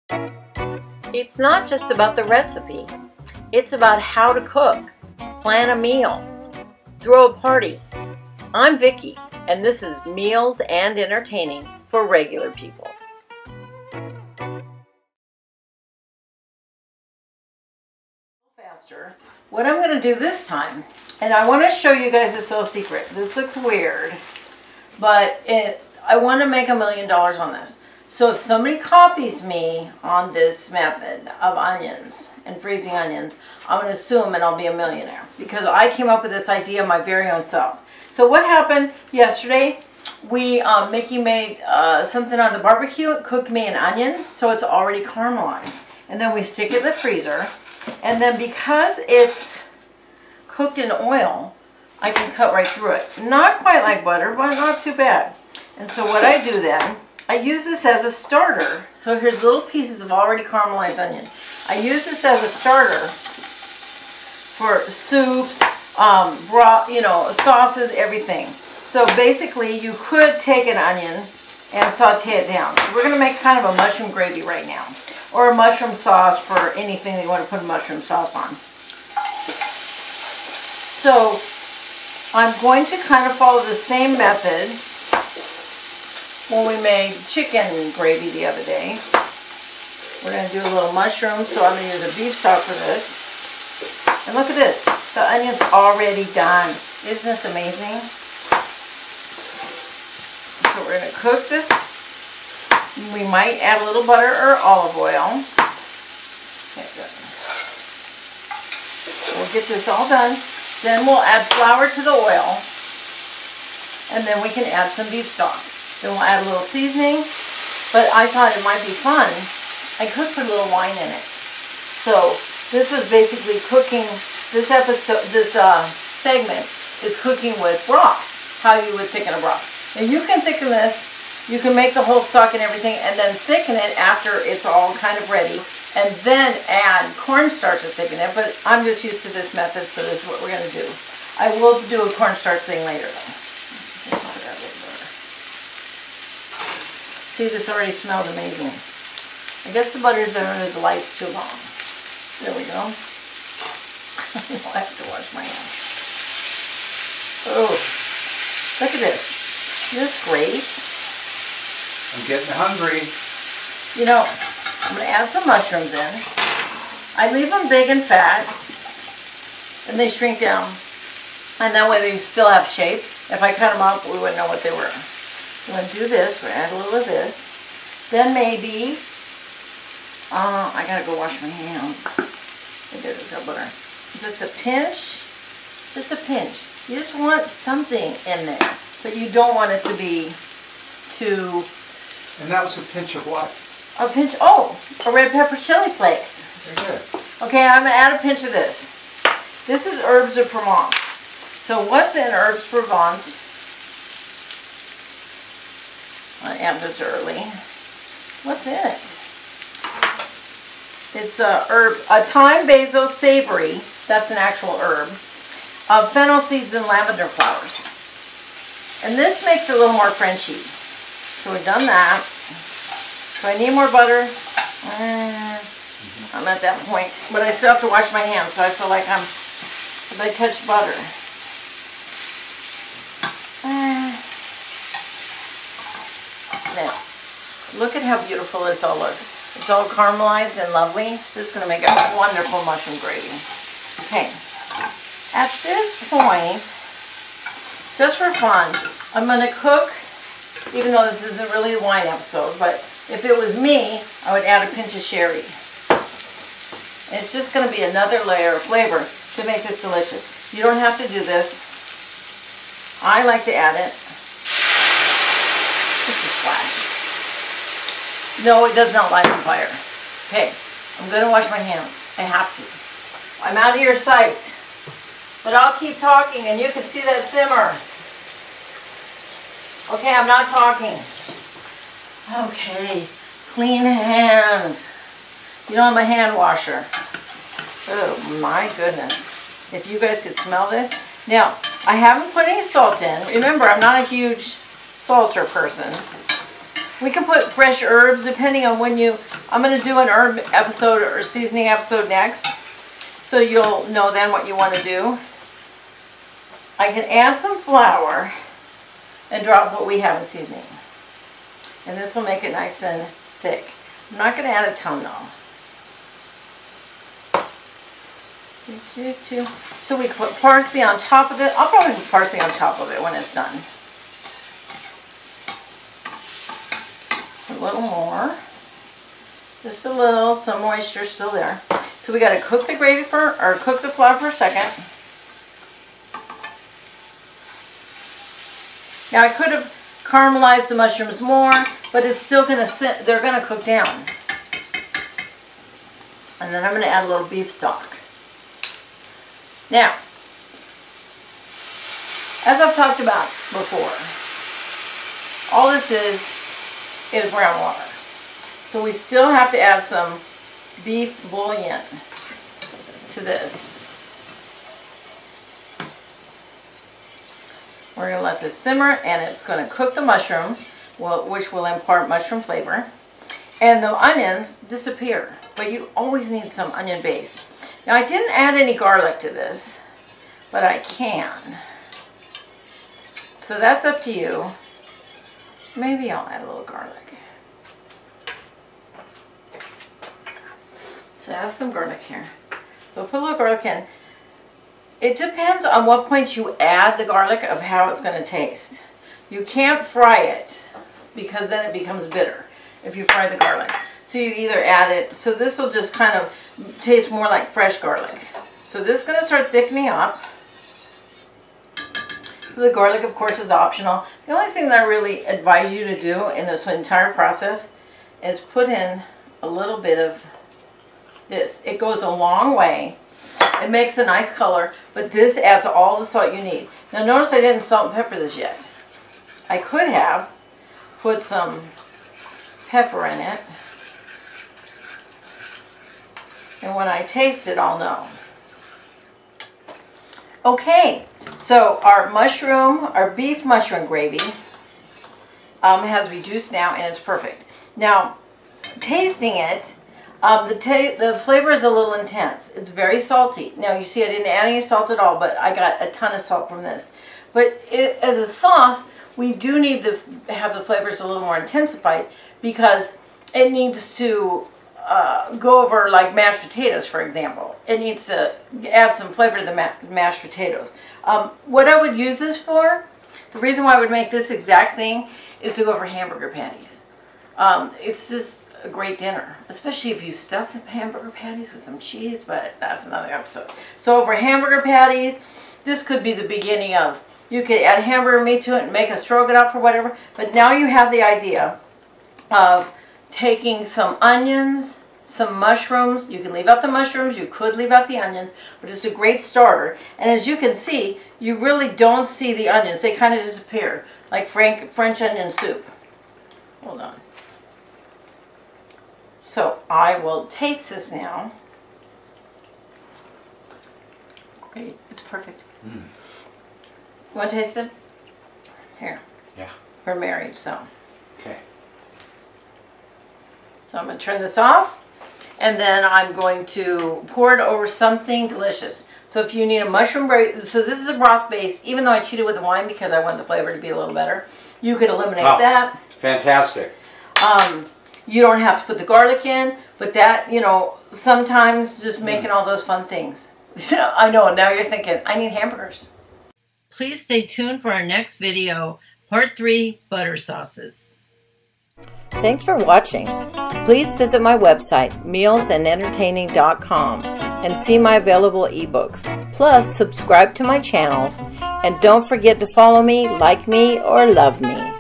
It's not just about the recipe. It's about how to cook, plan a meal, throw a party. I'm Vickie, and this is Meals and Entertaining for Regular People. Faster. What I'm going to do this time, and I want to show you guys this little secret. This looks weird, but I want to make $1 million on this. So if somebody copies me on this method of onions and freezing onions, I'm going to sue them and I'll be a millionaire because I came up with this idea my very own self. So what happened yesterday? Mickey made something on the barbecue. It cooked me an onion, so it's already caramelized. And then we stick it in the freezer. And then because it's cooked in oil, I can cut right through it. Not quite like butter, but not too bad. And so what I do then, I use this as a starter. So here's little pieces of already caramelized onion. I use this as a starter for soups, broth, sauces, everything. So basically you could take an onion and saute it down. We're going to make kind of a mushroom gravy right now. Or a mushroom sauce for anything that you want to put a mushroom sauce on. So I'm going to kind of follow the same method when we made chicken gravy the other day. We're going to do a little mushroom, so I'm going to use a beef stock for this. And look at this. The onion's already done. Isn't this amazing? So we're going to cook this. We might add a little butter or olive oil. Okay, good. We'll get this all done. Then we'll add flour to the oil. And then we can add some beef stock. Then we'll add a little seasoning. But I thought it might be fun. I could put a little wine in it. So this was basically cooking. This episode, this segment is cooking with broth. How you would thicken a broth. Now you can thicken this. You can make the whole stock and everything and then thicken it after it's all kind of ready and then add cornstarch to thicken it, but I'm just used to this method, so this is what we're going to do. I will do a cornstarch thing later though. See, this already smells amazing. I guess the butter's under the lights too long. There we go. I'll have to wash my hands. Oh, look at this. Isn't this great? I'm getting hungry. I'm going to add some mushrooms in. I leave them big and fat, and they shrink down. And that way they still have shape. If I cut them up, we wouldn't know what they were. I'm going to do this. We're going to add a little of this. Then maybe, I got to go wash my hands. Maybe I just got butter. Just a pinch. Just a pinch. You just want something in there, but you don't want it to be too... And that was a pinch of what? A pinch, a red pepper chili flakes. Very good. Okay, I'm going to add a pinch of this. This is herbs de Provence. So what's in herbs de Provence? I add this early. What's in it? It's a thyme, basil, savory. That's an actual herb. Fennel seeds and lavender flowers. And this makes it a little more Frenchy. So we've done that. So I need more butter. I'm at that point. But I still have to wash my hands, so I feel like if I touch butter. Now, look at how beautiful this all looks. It's all caramelized and lovely. This is going to make a wonderful mushroom gravy. Okay. At this point, just for fun, I'm going to cook. Even though this isn't really a wine episode, but if it was me, I would add a pinch of sherry. And it's just going to be another layer of flavor to make this delicious. You don't have to do this. I like to add it. Just a splash. No, it does not light on fire. Okay, I'm going to wash my hands. I have to. I'm out of your sight. But I'll keep talking and you can see that simmer. Okay, I'm not talking. Okay, clean hands. You know I'm a hand washer. Oh my goodness. If you guys could smell this. Now, I haven't put any salt in. Remember, I'm not a huge salter person. We can put fresh herbs depending on when you, I'm going to do an herb episode or seasoning episode next. So you'll know then what you want to do. I can add some flour and drop what we have in seasoning. And this will make it nice and thick. I'm not going to add a ton though. So we can put parsley on top of it. I'll probably put parsley on top of it when it's done. A little more. Just a little, some moisture still there. So we got to cook the gravy or cook the flour for a second. Now I could have caramelized the mushrooms more, but it's still going to sit, they're going to cook down. And then I'm going to add a little beef stock. Now, as I've talked about before, all this is brown water. So we still have to add some beef bouillon to this. We're going to let this simmer, and it's going to cook the mushrooms, which will impart mushroom flavor. And the onions disappear, but you always need some onion base. Now I didn't add any garlic to this, but I can. So that's up to you. Maybe I'll add a little garlic. So I have some garlic here. So put a little garlic in. It depends on what point you add the garlic of how it's going to taste. You can't fry it because then it becomes bitter if you fry the garlic. So you either add it, so this will just kind of taste more like fresh garlic. So this is going to start thickening up. So the garlic, of course, is optional. The only thing that I really advise you to do in this entire process is put in a little bit of this. It goes a long way. It makes a nice color, but this adds all the salt you need. Now notice I didn't salt and pepper this yet. I could have put some pepper in it. And when I taste it, I'll know. Okay, so our beef mushroom gravy has reduced now, and it's perfect. Now, tasting it, the flavor is a little intense. It's very salty. Now, you see I didn't add any salt at all, but I got a ton of salt from this. But as a sauce, we do need to have the flavors a little more intensified because it needs to go over like mashed potatoes, for example. It needs to add some flavor to the mashed potatoes. What I would use this for, the reason why I would make this exact thing is to go over hamburger patties. It's just a great dinner, especially if you stuff the hamburger patties with some cheese, but that's another episode. So over hamburger patties, this could be the beginning of, you could add hamburger meat to it and make a stroganoff or whatever, but now you have the idea of taking some onions, some mushrooms. You can leave out the mushrooms, you could leave out the onions, but it's a great starter. And as you can see, you really don't see the onions. They kind of disappear, like French onion soup. Hold on. So I will taste this now. Great, it's perfect. Mm. You want to taste it? Here. Yeah. We're married, so. Okay. So I'm going to turn this off, and then I'm going to pour it over something delicious. So if you need a mushroom broth, so this is a broth base, even though I cheated with the wine because I want the flavor to be a little better, you could eliminate that. Fantastic. You don't have to put the garlic in, but that, you know, sometimes just making all those fun things. I know, now you're thinking, I need hamburgers. Please stay tuned for our next video, Part 3, Butter Sauces. Thanks for watching. Please visit my website, mealsandentertaining.com, and see my available ebooks. Plus, subscribe to my channels, and don't forget to follow me, like me, or love me.